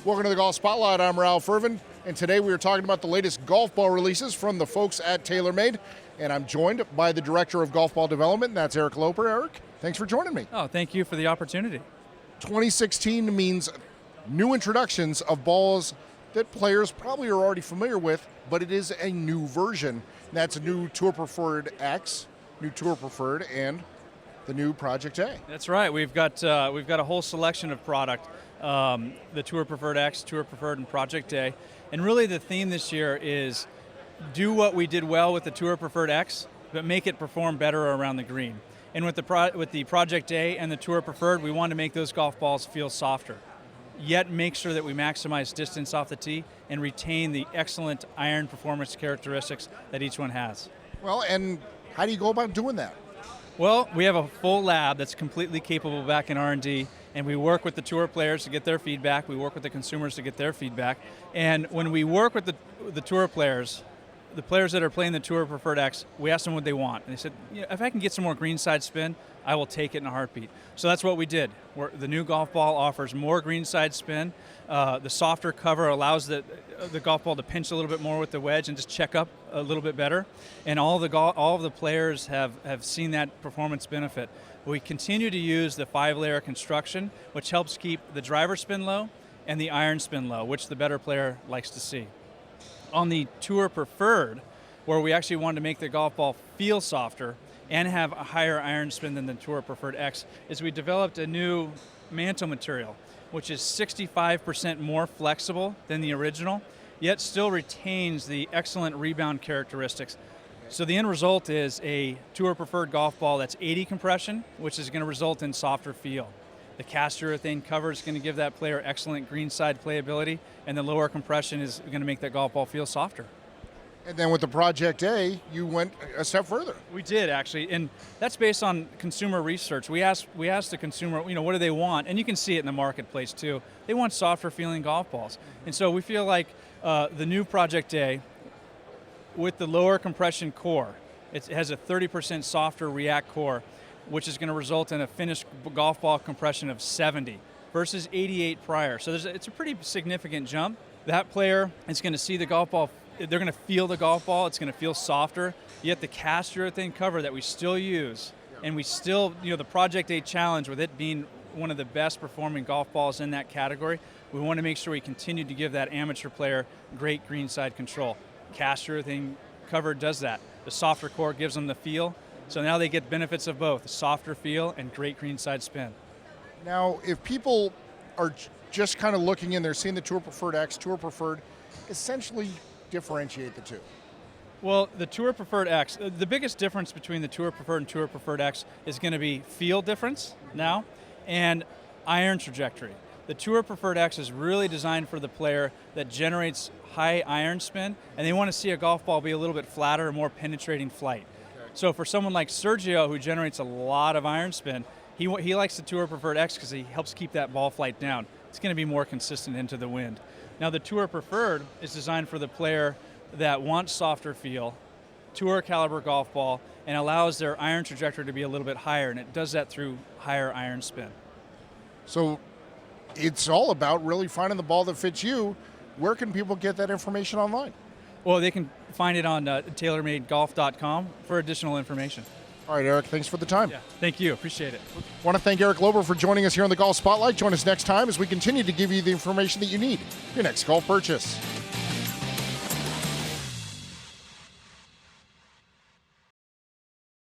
Welcome to the Golf Spotlight. I'm Ralph Irvin, and today we are talking about the latest golf ball releases from the folks at TaylorMade, and I'm joined by the Director of Golf Ball Development, and that's Eric Loper. Eric, thanks for joining me. Oh, thank you for the opportunity. 2016 means new introductions of balls that players probably are already familiar with, but it is a new version. That's a new Tour Preferred X, new Tour Preferred, and the new Project A. That's right. We've got a whole selection of product. The Tour Preferred X, Tour Preferred, and Project A. And really the theme this year is do what we did well with the Tour Preferred X, but make it perform better around the green. And with the Project A and the Tour Preferred, we want to make those golf balls feel softer, yet make sure that we maximize distance off the tee and retain the excellent iron performance characteristics that each one has. Well, and how do you go about doing that? Well, we have a full lab that's completely capable back in R&D, and we work with the tour players to get their feedback. We work with the consumers to get their feedback. And when we work with the tour players, the players that are playing the Tour Preferred X, we asked them what they want. And they said, yeah, if I can get some more greenside spin, I will take it in a heartbeat. So that's what we did. The new golf ball offers more greenside spin. The softer cover allows the golf ball to pinch a little bit more with the wedge and just check up a little bit better. And all of the players have seen that performance benefit. We continue to use the 5-layer construction, which helps keep the driver spin low and the iron spin low, which the better player likes to see. On the Tour Preferred, where we actually wanted to make the golf ball feel softer and have a higher iron spin than the Tour Preferred X, is we developed a new mantle material, which is 65% more flexible than the original, yet still retains the excellent rebound characteristics. So the end result is a Tour Preferred golf ball that's 80 compression, which is going to result in softer feel. The cast urethane cover is going to give that player excellent greenside playability, and the lower compression is going to make that golf ball feel softer. And then with the Project A, you went a step further. We did, actually, and that's based on consumer research. We asked the consumer, what do they want? And you can see it in the marketplace too. They want softer feeling golf balls. And so we feel like the new Project A, with the lower compression core, it has a 30% softer React core, which is going to result in a finished golf ball compression of 70 versus 88 prior. So it's a pretty significant jump. That player is going to see the golf ball, they're going to feel the golf ball, it's going to feel softer, yet the cast urethane cover that we still use, and we still, the Project A challenge with it being one of the best performing golf balls in that category, we want to make sure we continue to give that amateur player great greenside control. Cast urethane cover does that. The softer core gives them the feel, so now they get benefits of both, a softer feel and great greenside spin. Now, if people are just kind of looking in, they're seeing the Tour Preferred X, Tour Preferred, essentially differentiate the two. Well, the Tour Preferred X, the biggest difference between the Tour Preferred and Tour Preferred X is going to be feel difference now and iron trajectory. The Tour Preferred X is really designed for the player that generates high iron spin, and they want to see a golf ball be a little bit flatter and more penetrating flight. So for someone like Sergio, who generates a lot of iron spin, he likes the Tour Preferred X because he helps keep that ball flight down. It's going to be more consistent into the wind. Now the Tour Preferred is designed for the player that wants softer feel, tour caliber golf ball, and allows their iron trajectory to be a little bit higher, and it does that through higher iron spin. So it's all about really finding the ball that fits you. Where can people get that information online? Well, they can find it on TaylorMadeGolf.com for additional information. All right, Eric, thanks for the time. Yeah, thank you, appreciate it. I want to thank Eric Loper for joining us here on the Golf Spotlight. Join us next time as we continue to give you the information that you need for your next golf purchase.